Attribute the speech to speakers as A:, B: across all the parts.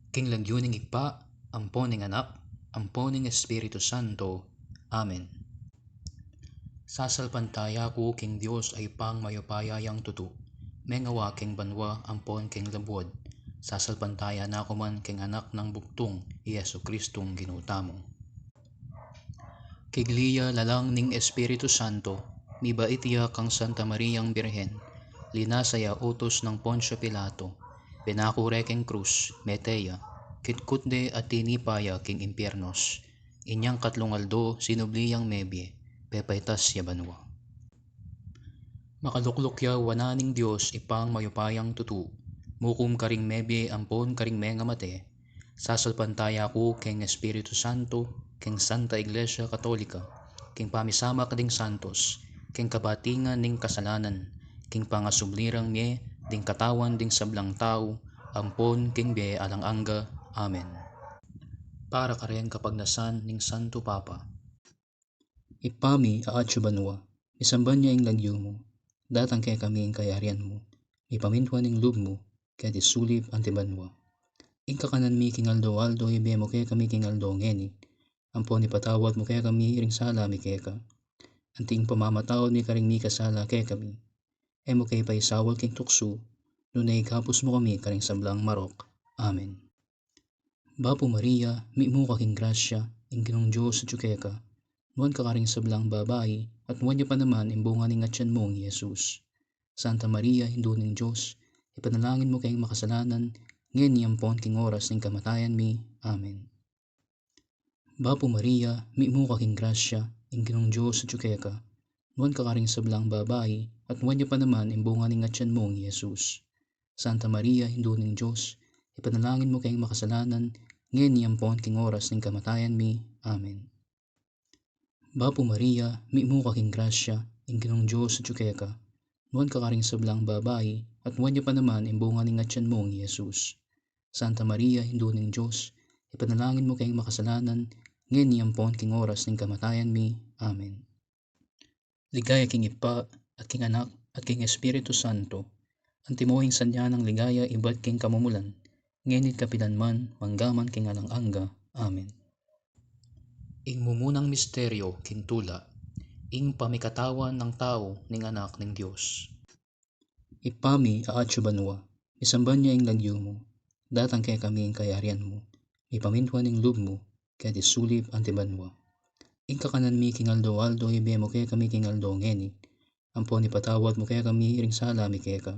A: King lagyuning igpa, ampon ng anak, ampon ng Espiritu Santo. Amen. Sasalpantaya ko king Dios ay pang mayupayayang tutu. Mengawa king banwa ampon king labuad. Sasalpantaya na ko man king anak ng buktong, Yesu Kristong ginutamo. Kigliya lalang ning Espiritu Santo, mi baitiya kang Santa Mariang Birhen, linasaya utos ng Poncio Pilato, pinakure king krus, meteya, kitkutde at tinipaya king impiernos, inyang katlungaldo sinubliyang mebye, pepaitas ya banwa. Makaluklukya wananing Dios ipang mayupayang tutu, mukum karing mebye ampon karing menga mate, sasalpantaya ko king Espiritu Santo, king Santa Iglesia Katolika, king pamisama kading santos, king kabatingan ning kasalanan, king pangasublirang mye, ding katawan ding sablang tao, ampon king be alang angga. Amen. Para karen kapagnasan ning Santo Papa. Ipami aatyo banwa, isamban niya ing lagyo mo, datang kay kami ing kayarian mo, ipamintuan ing lub mo, kaya disulib ante banwa. Ing kakanan mi king aldo ibe mo kaya kami king aldo ngeni, ampon ipatawad mo kaya kami iring sala mi kaya ka. Anting pamamatawad mi karing mi kasala kaya kami. Emo kay paisawal king tukso, nunay kapos mo kami karing sablang marok. Amen. Bapo Maria, mi mo kaking grasya, ing Ginong Diyos at kaya ka, nuwan ka karing sablang babae, at nuwan niya pa naman imbunga ning atyan mong Jesus. Santa Maria, Hindu ning Diyos, ipanalangin mo kayong makasalanan, ngayon niyampon king oras ning kamatayan mi. Amen. Bapo Maria, mi mo kaking grasya, ing Ginong Diyos at kaya ka, nuwan ka karing sablang babae, at nuwan niya pa naman imbunga ning atyan mong Jesus. Santa Maria, Hindu ning Diyos, ipanalangin mo kayong makasalanan, ngayon niyampon king oras ning kamatayan mi. Amen. Bapo Maria, mi mo kaking grasya, ing Ginong Diyos at kaya ka, nuwan ka karing sablang babae, at nuwan niya pa naman imbunga ning atyan mong Jesus. Santa Maria, Hindu ning Diyos, ipanalangin mo kayong makasalanan, ngayon niyampon king oras ning kamatayan mi. Amen. Ligaya king Ipa, at king Anak, at king Espiritu Santo, antimohing sanya ng ligaya ibat king kamumulan, ngenit kapilan man, manggaman king alang angga. Amen. Ing mumunang misteryo kintula, ing pamikatawan ng tao ning anak ning Dios. Ipami aatyo banwa, isamban niya ing lagyo mo, datang kay kami ing kayarian mo, ipamintuan ing lub mo, kaya disulib ante banwa. Ing kakanan mi king aldo ibe mo kaya kami king aldo ngeni, ampon ipatawad mo kaya kami iring sala mi kaya ka.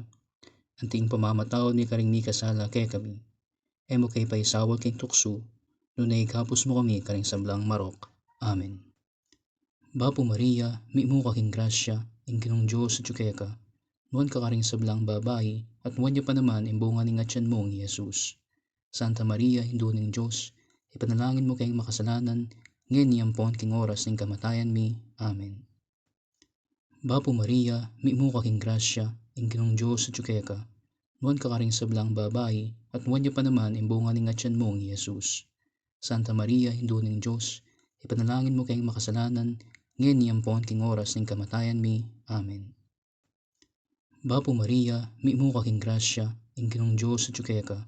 A: Anting pamamatawad mi karing mi kasala kaya kami. Emo kay paisawal king tukso, nunay kapos mo kami karing sablang marok. Amen. Bapo Maria, mi mo kaking grasya, ing Ginong Diyos at kaya ka, nuwan ka karing sablang babae, at nuwan niya pa naman imbunga ning atyan mong Jesus. Santa Maria, Hindu ning Diyos, ipanalangin mo kayong makasalanan, ngayon niyampon king oras ning kamatayan mi. Amen. Bapo Maria, mi mo kaking grasya, ing Ginong Diyos at kaya ka, nuwan ka karing sablang babae, at nuwan niya pa naman imbunga ning atyan mong Jesus. Santa Maria, Hindu ning Diyos, ipanalangin mo kayong makasalanan, ngayon niyampon king oras ning kamatayan mi. Amen. Bapo Maria, mi mo kaking grasya, ing Ginong Diyos at kaya ka,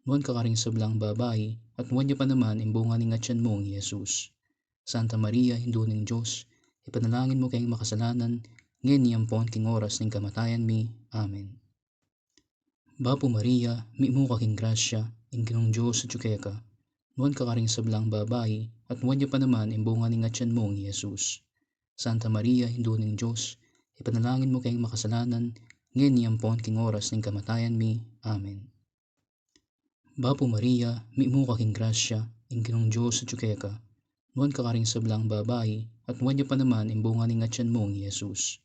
A: nuwan ka karing sablang babae, at nuwan niya pa naman imbunga ning atyan mong Jesus. Santa Maria, Hindu ning Diyos, ipanalangin mo kayong makasalanan, ngayon niyampon king oras ning kamatayan mi. Amen. Bapo Maria, mi mo kaking grasya, ing Ginong Diyos at kaya ka, nuwan ka karing sablang babae, at nuwan niya pa naman imbunga ning atyan mong Jesus. Santa Maria, Hindu ning Diyos, ipanalangin mo kayong makasalanan, ngayon niyampon king oras ning kamatayan mi. Amen. Bapo Maria, mi mo kaking grasya, ing Ginong Diyos at kaya ka, nuwan ka karing sablang babae, at nuwan niya pa naman imbunga ning atyan mong Jesus.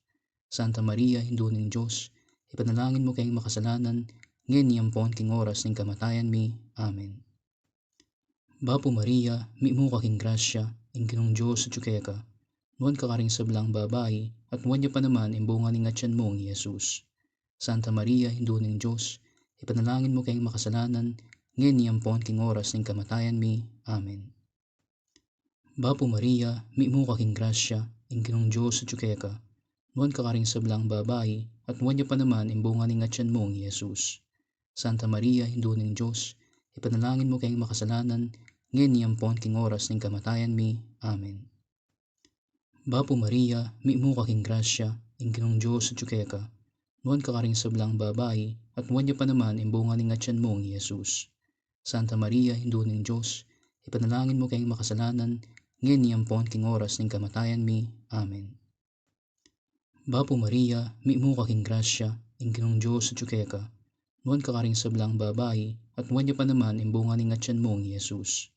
A: Santa Maria, Hindu ning Diyos, ipanalangin mo kayong makasalanan, ngayon niyampon king oras ning kamatayan mi. Amen. Bapo Maria, mi mo kaking grasya, ing Ginong Diyos at kaya ka, nuwan ka karing sablang babae, at nuwan niya pa naman imbunga ning atyan mong Jesus. Santa Maria, Hindu ning Diyos, ipanalangin mo kayong makasalanan, ngayon niyampon king oras ning kamatayan mi. Amen. Bapo Maria, mi mo kaking grasya, ing Ginong Diyos at kaya ka, nuwan ka karing sablang babae, at nuwan niya pa naman imbunga ning atyan mong Jesus. Santa Maria, Hindu ning Diyos, ipanalangin mo kayong makasalanan, ngayon niyampon king oras ng kamatayan mi. Amen. Bapo Maria, mi mo kaking grasya, ingginong Diyos at ka, nuan kakaring sablang babae, at nuan niya pa naman imbunga ng atyan mong Yesus. Santa Maria, Hindu ng Diyos, ipanalangin mo kayong makasalanan, ngayon niyampon king oras ng kamatayan mi. Amen. Bapo Maria, mi mo kaking grasya, ingginong Diyos at ka, nuan kakaring sablang babae, at nuan niya pa naman imbunga ng atyan mong Yesus.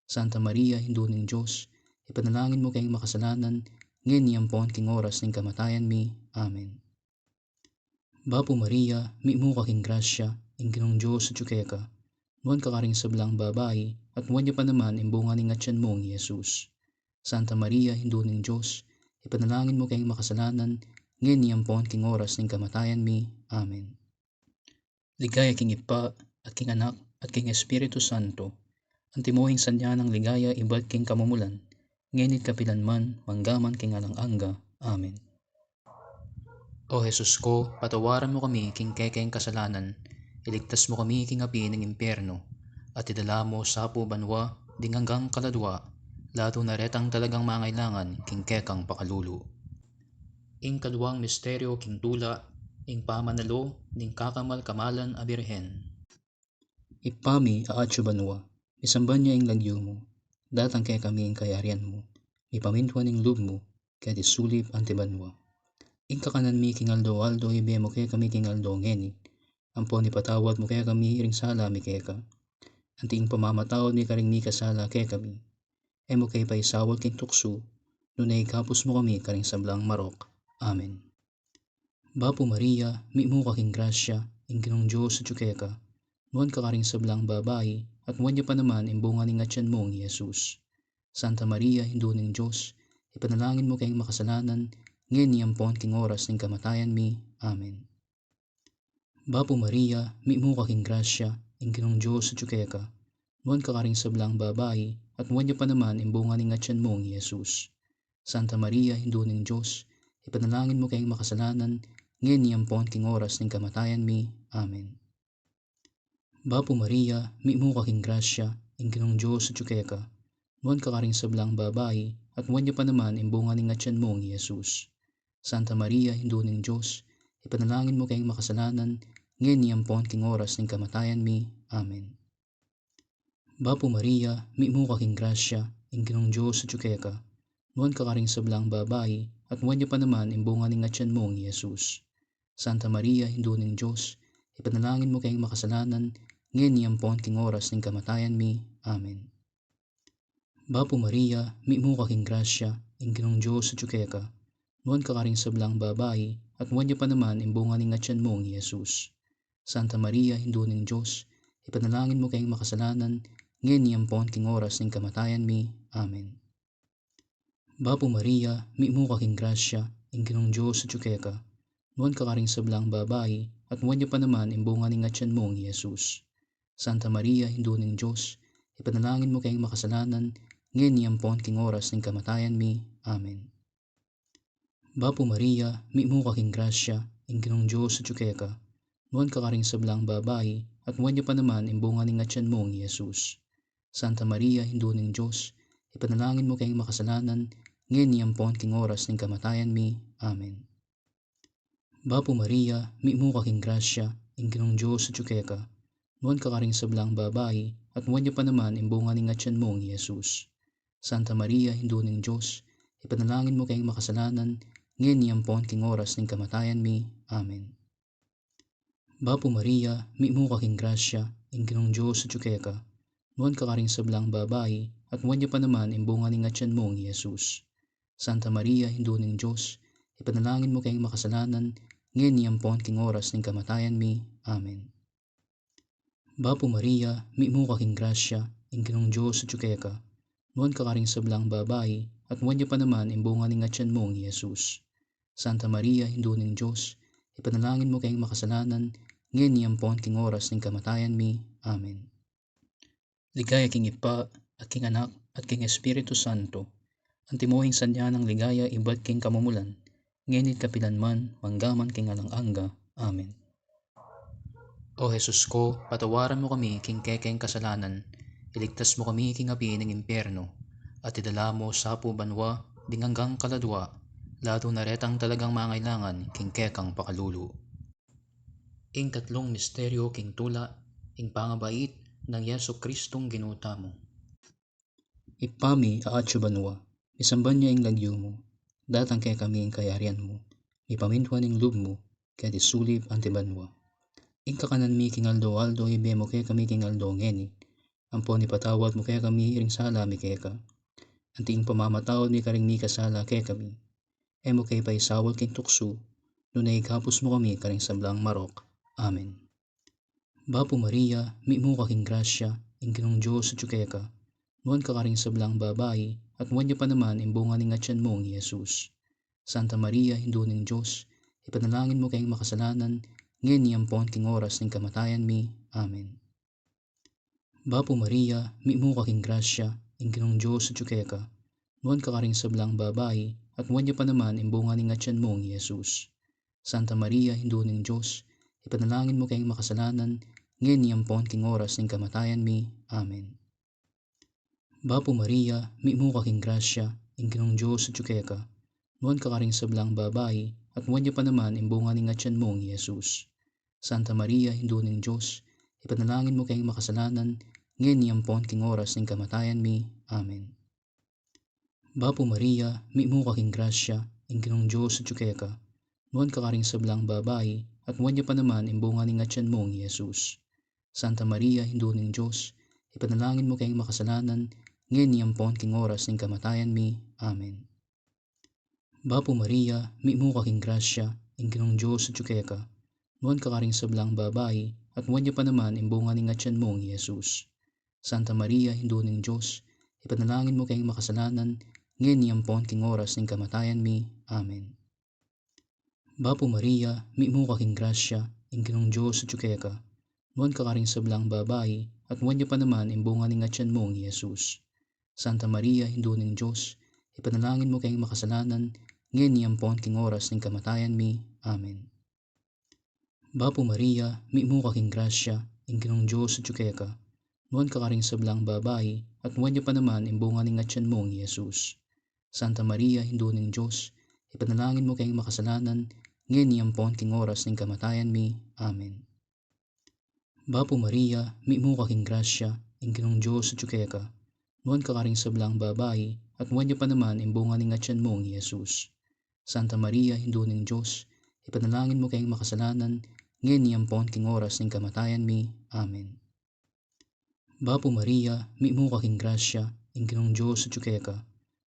A: Santa Maria, Hindu ng Diyos, ipanalangin mo kayong makasalanan, ngayon niyampon king oras ng kamatayan mi. Amen. Bapo Maria, mi mo kaking grasya, ingginong Diyos at ka, nuan kakaring sablang babae, at nuan niya pa naman imbunga ng atyan mong Yesus. Santa Maria, Hindu ng Diyos, ipanalangin mo kayong makasalanan, ngayon niyampon king oras ng kamatayan mi. Amen. Ligaya king Ipa, at king Anak, at king Espiritu Santo, ang timuhing sanya ng ligaya ibad king kamumulan, ngenit kapilanman, manggaman king alang-angga. Amen. O Jesus ko, patawaran mo kami king kekeng kasalanan, iligtas mo kami king api ng impyerno, at idala mo sa banwa, ding hanggang kaladwa, lato na retang talagang mangailangan king kekang pakalulu. Ing kaduang misteryo king tula, ing pamanalo, ning kakamal-kamalan a birhen. Ipami aatyo banwa, isamban niya ing lagyo mo, datang kay kami ing kayarian mo, ipamintuan ing lub mo, kaya disulip antibanwa. Ing kakanan mi king aldo ibe mo kaya kami king aldo ngeni, ampon ipatawad mo kaya kami ring sala mi kaya ka. Anti ing pamamatawad mi karing mi kasala kaya kami, mo kay paisawad king tukso, nunay kapos mo kami karing sablang marok. Amen. Bapo Maria, mi mo kaking grasya, ingginong Diyos at ka, nuan kakaring sablang babae, at nuan niya pa naman imbunga ng atyan mong Yesus. Santa Maria, Hindu ng Diyos, ipanalangin mo kayong makasalanan, ngayon niyampon king oras ng kamatayan mi. Amen. Bapo Maria, mi mo kaking grasya, ingginong Diyos at ka, nuan kakaring sablang babae, at nuan niya pa naman imbunga ng atyan mong Yesus. Santa Maria, Hindu ng Diyos, ipanalangin mo kayong makasalanan, ngayon niyampon king oras ng kamatayan mi. Amen. Bapo Maria, mi mo kaking grasya, ingginong Diyos at ka, nuan kakaring sablang babae, at nuan niya pa naman imbunga ng atyan mong Yesus. Santa Maria, Hindu ng Diyos, ipanalangin mo kayong makasalanan, ngayon niyampon king oras ng kamatayan mi. Amen. Bapo Maria, mi mo kaking grasya, ingginong Diyos at ka, nuan kakaring sablang babae, at nuan niya pa naman imbunga ng atyan mong Yesus. Santa Maria, Hindu ng Diyos, ipanalangin mo kayong makasalanan, ngayon niyampon king oras ng kamatayan mi. Amen. Bapo Maria, mi mo kaking grasya, ingginong Diyos at ka, nuan kakaring sablang babae, at nuan niya pa naman imbunga ng atyan mong Yesus. Santa Maria, Hindu ng Diyos, ipanalangin mo kayong makasalanan, ngayon niyampon king oras ng kamatayan mi. Amen. Bapo Maria, mi mo kaking grasya, ingginong Diyos at ka, nuan kakaring sablang babae, at nuan niya pa naman imbunga ng atyan mong Yesus. Santa Maria, Hindu ng Diyos, ipanalangin mo kayong makasalanan, ngayon niyampon king oras ng kamatayan mi. Amen. Bapo Maria, mi mo kaking grasya, ingginong Diyos at ka, nuan kakaring sablang babae, at nuan niya pa naman imbunga ng atyan mong Yesus. Santa Maria, Hindu ng Diyos, ipanalangin mo kayong makasalanan, ngayon niyampon king oras ng kamatayan mi. Amen. Bapo Maria, mi mo kaking grasya, ingginong Diyos at ka, nuan kakaring sablang babae, at nuan niya pa naman imbunga ng atyan mong Yesus. Santa Maria, Hindu ng Diyos, ipanalangin mo kayong makasalanan, ngayon niyampon king oras ng kamatayan mi. Amen. Bapo Maria, mi mo kaking grasya, ingginong Diyos at ka, nuan kakaring sablang babae, at nuan niya pa naman imbunga ng atyan mong Yesus. Santa Maria, Hindu ng Diyos, ipanalangin mo kayong makasalanan, ngayon niyampon king oras ng kamatayan mi. Amen. Bapo Maria, mi mo kaking grasya, ingginong Diyos at ka, nuan kakaring sablang babae, at nuan niya pa naman imbunga ng atyan mong Yesus. Santa Maria, Hindu ng Diyos, ipanalangin mo kayong makasalanan, ngayon niyampon king oras ng kamatayan mi. Amen. Ligaya king Ipa, at king Anak, at king Espiritu Santo, ang timuhing sanya ng ligaya ibad king kamumulan, ngenit kapilanman, manggaman king alang-angga. Amen. O Jesus ko, patawaran mo kami king kekeng kasalanan, iligtas mo kami king api ng impyerno, at idala mo sa banwa, dinganggang kaladwa, lalo na retang talagang mangailangan king kekang pakalulu. Ing tatlong misteryo king tula, ing pangabait ng Yesu Kristong ginuta mo. Ipami aatyo banwa, isamban niya ing lagyo mo, datang kay kami ing kayarian mo, ipamintwan ing lub mo, kaya disulib antibanwa. Ing kakanan mi king aldo ibe mo kaya kami king aldo ngeni, ampon ipatawad mo kaya kami iring sala mi kaya ka, anti ing pamamatawad mi karing mi kasala kaya kami, emo kay paisawal king tukso, nunay ikapos mo kami karing sablang marok. Amen. Bapo Maria, mi mo kaking grasya, ing Ginong Diyos at kaya ka, nuan ka karing sablang babae, at nuan niya pa naman imbunga ning atyan mong Jesus. Santa Maria, Hindu ning Diyos, ipanalangin mo kayong makasalanan, ngayon niyampon king oras ning kamatayan mi. Amen. Bapo Maria, mi mo kaking grasya, ing Ginong Diyos at kaya ka, nuan ka karing sablang babae, at nuan niya pa naman imbunga ning atyan mong Jesus. Santa Maria, Hindu ning Diyos, ipanalangin mo kayong makasalanan, ngayon niyampon king oras ning kamatayan mi. Amen. Bapo Maria, mi mo kaking grasya, ing Ginong Diyos at kaya ka, nuan ka karing sablang babae, at nuan niya pa naman imbunga ning atyan mong Jesus. Santa Maria, Hindu ning Diyos, ipanalangin mo kayong makasalanan, ngayon niyampon king oras ning kamatayan mi. Amen. Bapo Maria, mi mo kaking grasya, ing Ginong Diyos at kaya ka, nuan ka karing sablang babae, at nuan niya pa naman imbunga ning atyan mong Jesus. Santa Maria, Hindu ning Diyos, ipanalangin mo kayong makasalanan, ngayon niyampon king oras ning kamatayan mi. Amen. Bapo Maria, mi mo kaking grasya, ing Ginong Diyos at kaya ka, nuan ka karing sablang babae, at nuan niya pa naman imbunga ning atyan mong Jesus. Santa Maria, Hindu ning Diyos, ipanalangin mo kayong makasalanan, ngayon niyampon king oras ning kamatayan mi. Amen. Bapo Maria, mi mo kaking grasya, ing Ginong Diyos at kaya ka, nuan ka karing sablang babae, at nuan niya pa naman imbunga ning atyan mong Jesus. Santa Maria, Hindu ning Diyos, ipanalangin mo kayong makasalanan, ngayon niyampon king oras ning kamatayan mi. Amen. Bapo Maria, mi mo kaking grasya, ing Ginong Diyos at kaya ka, nuan ka karing sablang babae, at nuan niya pa naman imbunga ning atyan mong Jesus. Santa Maria, Hindu ning Diyos, ipanalangin mo kayong makasalanan, ngayon niyampon king oras ning kamatayan mi. Amen. Bapo Maria, mi mo kaking grasya, ing Ginong Diyos at kaya ka, nuan ka karing sablang babae, at nuan niya pa naman imbunga ning atyan mong Jesus. Santa Maria, Hindu ning Diyos, ipanalangin mo kayong makasalanan, ngayon niyampon king oras ning kamatayan mi. Amen. Bapo Maria, mi mo kaking grasya, ing Ginong Diyos at kaya ka,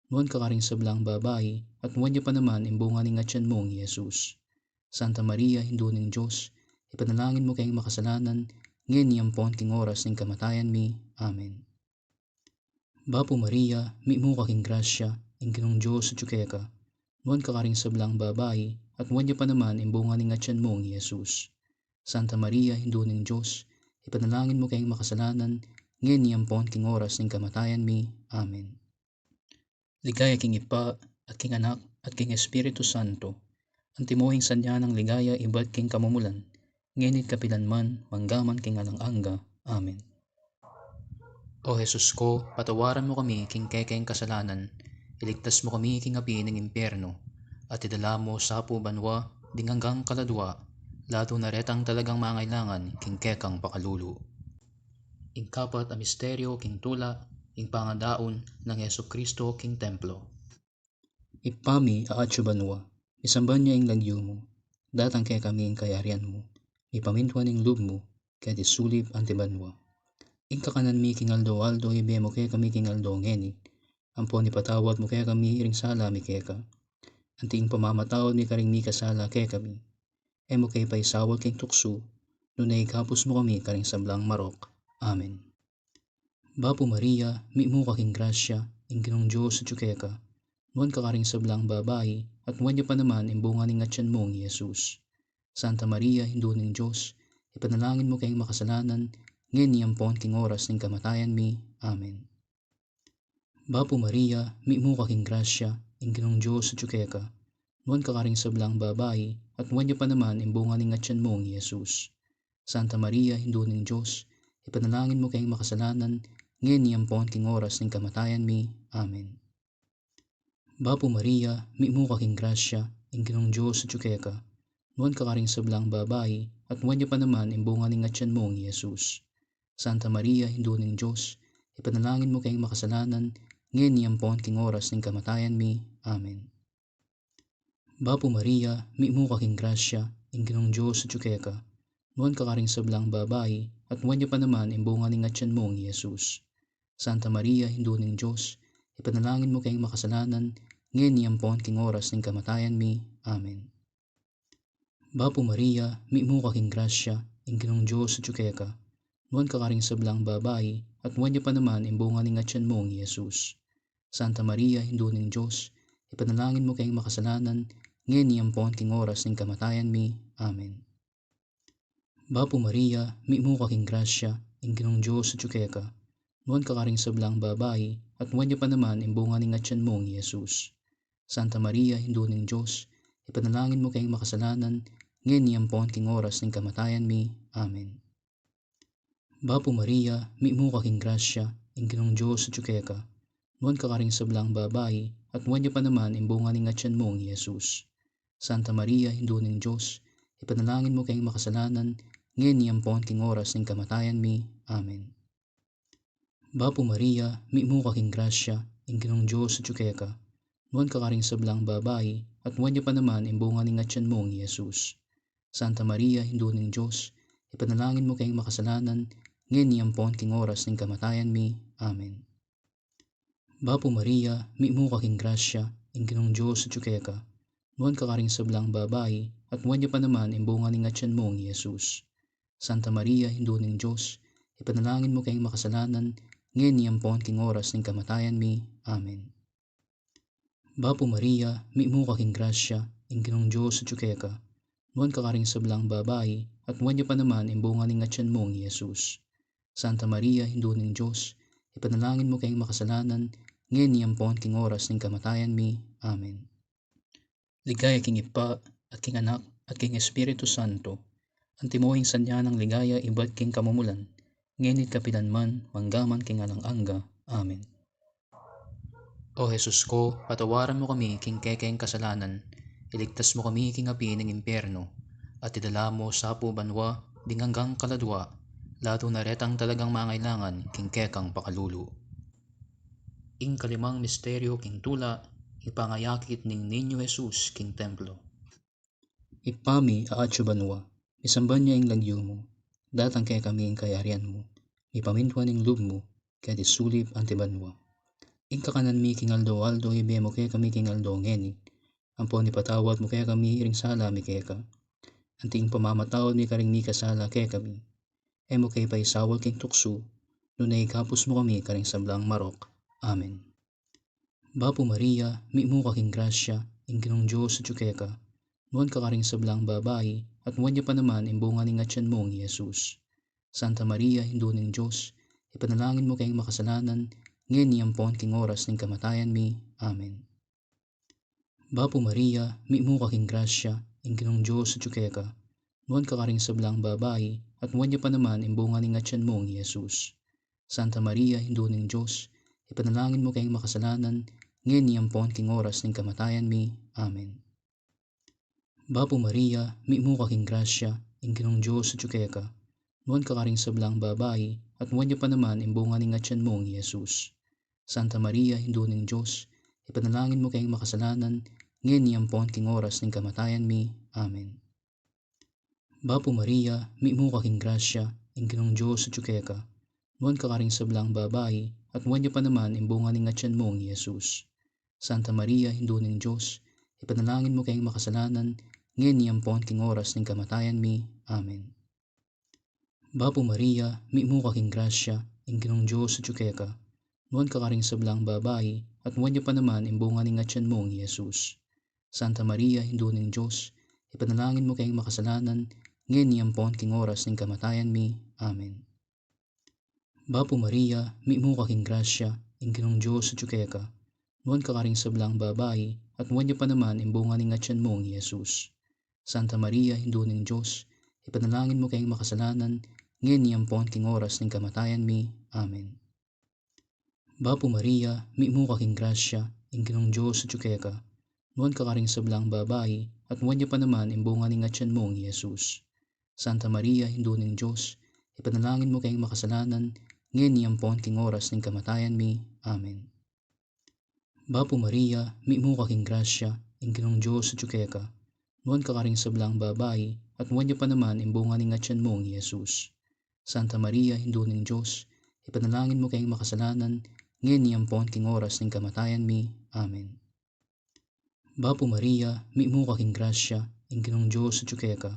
A: nuan ka karing sablang babae, at nuan niya pa naman imbunga ning atyan mong Jesus. Santa Maria, Hindu ning Diyos, ipanalangin mo kayong makasalanan, ngayon niyampon king oras ning kamatayan mi. Amen. Bapo Maria, mi mo kaking grasya, ing Ginong Diyos at kaya ka, nuan ka karing sablang babae, at nuan niya pa naman imbunga ning atyan mong Jesus. Santa Maria, Hindu ning Diyos, ipanalangin mo kayong makasalanan, ngayon niyampon king oras ning kamatayan mi. Amen. Ligaya king Ipa, at king Anak, at king Espiritu Santo, ang timuhing sanya ng ligaya iba't king kamumulan, ngenit kapilanman, manggaman king alang-angga. Amen. O Jesus ko, patawaran mo kami king kekeng kasalanan, iligtas mo kami king api ng impyerno, at idala mo sa banwa, dinganggang kaladwa, lalo na retang talagang mangailangan king kekang pakalulu. Ing kapat a misteryo king tula, ing pangadaon ng Yesu Kristo king templo. Ipami aatyo banwa, isamban niya ing lagyo mo, datang kay kami ing kayarian mo, ipamintwan ing lub mo, kaya disulib antibanwa. Ing kakanan mi king aldo ibe mo kaya kami king aldo ngeni, ampon ipatawad mo kaya kami iring sala mi kaya ka, anti ing pamamatawad mi karing mi kasala kaya kami, emo kay paisawal king tukso, nunay ikapos mo kami karing sablang marok. Amen. Bapo Maria, mi mo kaking grasya, ing Ginong Diyos at kaya ka, nuan ka karing sablang babae, at nuan niya pa naman imbunga ning atyan mong Jesus. Santa Maria, Hindu ning Diyos, ipanalangin mo kayong makasalanan, ngayon niyampon king oras ning kamatayan mi. Amen. Bapo Maria, mi mo kaking grasya, ing Ginong Diyos at kaya ka, nuan ka karing sablang babae, at nuan niya pa naman imbunga ning atyan mong Jesus. Santa Maria, Hinduning Diyos, ipanalangin mo kayong makasalanan, ngayon niyampon king oras ng kamatayan mi. Amen. Bapo Maria, mi mo kaking grasya, ingginong Diyos at ka, nuwan kakaring sablang babae, at nuwan niya pa naman imbunga ning atyan mong Yesus. Santa Maria, Hinduning Diyos, ipanalangin mo kayong makasalanan, ngayon niyampon king oras ng kamatayan mi. Amen. Bapo Maria, mi mo kaking grasya, ingginong Diyos at ka, nuwan kakaring sablang babae, at nuwan niya pa naman imbunga ning atyan mong Yesus. Santa Maria, Hinduning Diyos, ipanalangin mo kayong makasalanan, ngayon niyampon king oras ng kamatayan mi. Amen. Bapo Maria, mi mo kaking grasya, ingginong Diyos at ka, nuwan kakaring sablang babae, at nuwan niya pa naman imbunga ning atyan mong Yesus. Santa Maria, Hinduning Diyos, ipanalangin mo kayong makasalanan, ngayon niyampon king oras ng kamatayan mi. Amen. Bapo Maria, mi mo kaking grasya, ingginong Diyos at ka, nuwan kakaring sablang babae, at nuwan niya pa naman imbunga ning atyan mong Yesus. Santa Maria, Hinduning Diyos, ipanalangin mo kayong makasalanan, ngayon niyampon king oras ng kamatayan mi. Amen. Bapo Maria, mi mo kaking grasya, ingginong Diyos at ka, nuwan kakaring sablang babae, at nuwan niya pa naman imbunga ning atyan mong Yesus. Santa Maria, Hinduning Diyos, ipanalangin mo kayong makasalanan, ngayon niyampon king oras ng kamatayan mi. Amen. Bapo Maria, mi mo kaking grasya, ingginong Diyos at ka, nuwan kakaring sablang babae, at nuwan niya pa naman imbunga ning atyan mong Yesus. Santa Maria, Hinduning Diyos, ipanalangin mo kayong makasalanan, ngayon niyampon king oras ng kamatayan mi. Amen. Bapo Maria, mi mo kaking grasya, ingginong Diyos at ka, nuwan kakaring sablang babae, at nuwan niya pa naman imbunga ning atyan mong Yesus. Santa Maria, Hinduning Diyos, ipanalangin mo kayong makasalanan, ngayon niyampon king oras ng kamatayan mi. Amen. Bapo Maria, mi mo kaking grasya, ingginong Diyos at ka, nuwan kakaring sablang babae, at nuwan niya pa naman imbunga ning atyan mong Yesus. Santa Maria, Hinduning Diyos, ipanalangin mo kayong makasalanan, ngayon niyampon king oras ng kamatayan mi. Amen. Ligaya king Ipa, at king Anak, at king Espiritu Santo, ang timuhing sanya ng ligaya ibad king kamumulan, ngenit kapilanman, manggaman king alang-angga. Amen. O Jesus ko, patawaran mo kami king kekeng kasalanan, iligtas mo kami king api ng impyerno, at idala mo sa banwa, dinganggang kaladwa, lato na retang talagang mangailangan king kekang pakalulu. Ing kalimang misteryo king tula, ipangayakit ning Ninyo Jesus king templo. Ipami aatyo banwa, isamban niya ing lagyo mo, datang kay kami ing kayarian mo, ipamintwan ing lub mo, kaya disulib antibanwa. Ing kakanan mi king aldo ibe mo kaya kami king aldo ngeni, ampon ipatawad mo kaya kami iring sala mi kaya ka, anting pamamatawad mi karing mi kasala kaya kami, mo kay paisawal king tukso, nung naikapos mo kami karing sablang marok. Amen. Bapo Maria, mi mo kaking grasya, ingginong Diyos at ka, nuwan kakaring sablang babae, at nuwan niya pa naman imbunga ning atyan mong Yesus. Santa Maria, Hinduning Diyos, ipanalangin mo kayong makasalanan, ngayon niyampon king oras ng kamatayan mi. Amen. Bapo Maria, mi mo kaking grasya, ingginong Diyos at ka, nuwan kakaring sablang babae, at nuwan niya pa naman imbunga ning atyan mong Yesus. Santa Maria, Hinduning Diyos, ipanalangin mo kayong makasalanan, ngayon niyampon king oras ng kamatayan mi. Amen. Bapo Maria, mi mo kaking grasya, ingginong Diyos at ka, nuwan kakaring sablang babae, at nuwan niya pa naman imbunga ning atyan mong Yesus. Santa Maria, Hinduning Diyos, ipanalangin mo kayong makasalanan, ngayon niyampon king oras ng kamatayan mi. Amen. Bapo Maria, mi mo kaking grasya, ingginong Diyos at ka, nuwan kakaring sablang babae, at nuwan niya pa naman imbunga ning atyan mong Yesus. Santa Maria, Hinduning Diyos, ipanalangin mo kayong makasalanan, ngayon niyampon king oras ng kamatayan mi. Amen. Bapo Maria, mi mo kaking grasya, ingginong Diyos at ka, nuwan kakaring sablang babae, at nuwan niya pa naman imbunga ning atyan mong Yesus. Santa Maria, Hinduning Diyos, ipanalangin mo kayong makasalanan, ngayon niyampon king oras ng kamatayan mi. Amen. Bapo Maria, mi mo kaking grasya, ingginong Diyos at ka, nuwan kakaring sablang babae, at nuwan niya pa naman imbunga ning atyan mong Yesus. Santa Maria, Hinduning Diyos, ipanalangin mo kayong makasalanan, ngayon ni ampon king oras ng kamatayan mi. Amen. Bapo Maria, mi mo kaking grasya, ingginong Diyos sa tsukeka, nuan kakaring sablang babae, at nuan niya pa naman imbunga ning atyan mong Jesus. Santa Maria, Hindu ng Diyos, ipanalangin mo kayong makasalanan, ngayon ni ampon king oras ng kamatayan mi. Amen. Bapo Maria, mi mo kaking grasya, ingginong Diyos sa tsukeka, nuan kakaring sablang babae, at nuan niya pa naman imbunga ning atyan mong Jesus. Santa Maria, Hindu ng Diyos, ipanalangin mo kayong makasalanan, ngayon ni ampon king oras ng kamatayan mi. Amen. Bapo Maria, mi mo kaking grasya, ingginong Diyos sa tsukeka,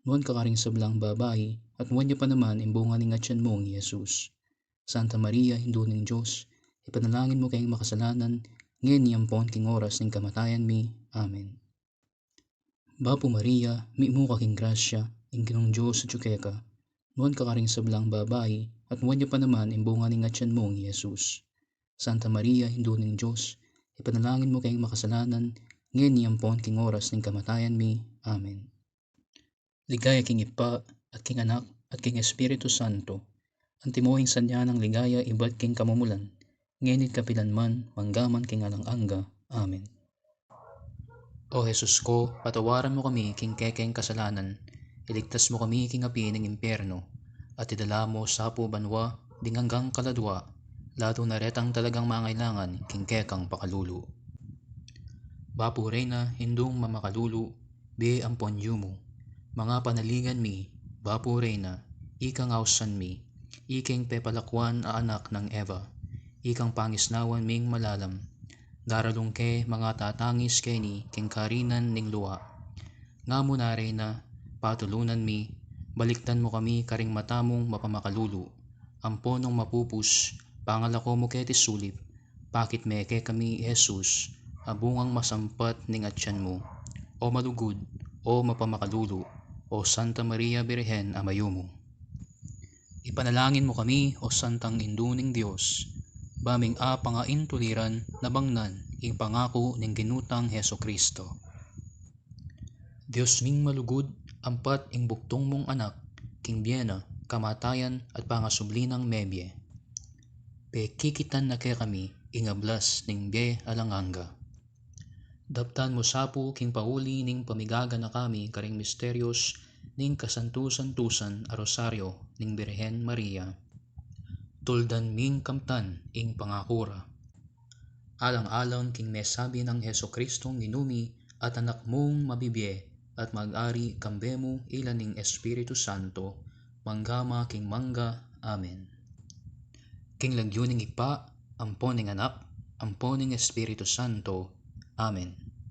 A: nuan kakaring sablang babae, at nuan niya pa naman imbunga ning atyan mong Jesus. Santa Maria, Hindu ng Diyos, ipanalangin mo kayong makasalanan, ngayon ni ampon king oras ng kamatayan mi. Amen. Bapo Maria, mi mo kaking grasya, ingginong Diyos sa tsukeka, nuan kakaring sablang babae, at nuan niya pa naman imbunga ning atyan mong Jesus. Santa Maria, Hindu ng Diyos, ipanalangin mo kayong makasalanan, ngayon ni ampon king oras ng kamatayan mi. Amen. Ligaya king Ipa, at king Anak, at king Espiritu Santo, ang timuhing sanya ng ligaya iba't king kamumulan, ngayon kapilanman, manggaman king alang-angga. Amen. O Jesus ko, patawaran mo kami king kekeng kasalanan, iligtas mo kami king api ng impyerno, at idala mo sa po banwa, ding hanggang kaladwa, lalo na retang talagang mangailangan king kekang pakalulu. Bapo Reyna, hindong mamakalulu, be ampon yumo, mga panaligan mi, Bapo Reyna, ikang ausan mi, iking pepalakwan a anak ng Eva, ikang pangisnawan ming malalam, daralong ke mga tatangis kay ni king karinan ning luwa. Nga mo na Reyna, patulunan mi, baliktan mo kami karing matamong mapamakalulu, amponong mapupus, pangalako mo keti sulip, pakit meke kami Jesus, abungang masampat ning atyan mo, o malugod, o mapamakalulu, o Santa Maria Birhen amayo mo. Ipanalangin mo kami, o Santang Indu ning Dios, baming a pangain tuliran na bangnan ing pangako ning ginutang Heso Kristo. Dios ming malugod, ampat ing buktong mong anak, king biyena, kamatayan at pangasublinang mebye. Pekikitan na kay kami, ingablas ning biye alanganga. Daptan mo sapo king pauli ning pamigaga na kami karing misteryos ning kasantusan-tusan a rosaryo ning Birhen Maria. Tuldan ming kamtan ing pangakura. Alang-alang king mesabi ng Heso Kristong ginumi at anak mong mabibye at mag-ari kambemo ilan ning Espiritu Santo, manggama king mangga. Amen. King lagyo ning Ipa, ampon ning Anak, ampon ning Espiritu Santo. Amen.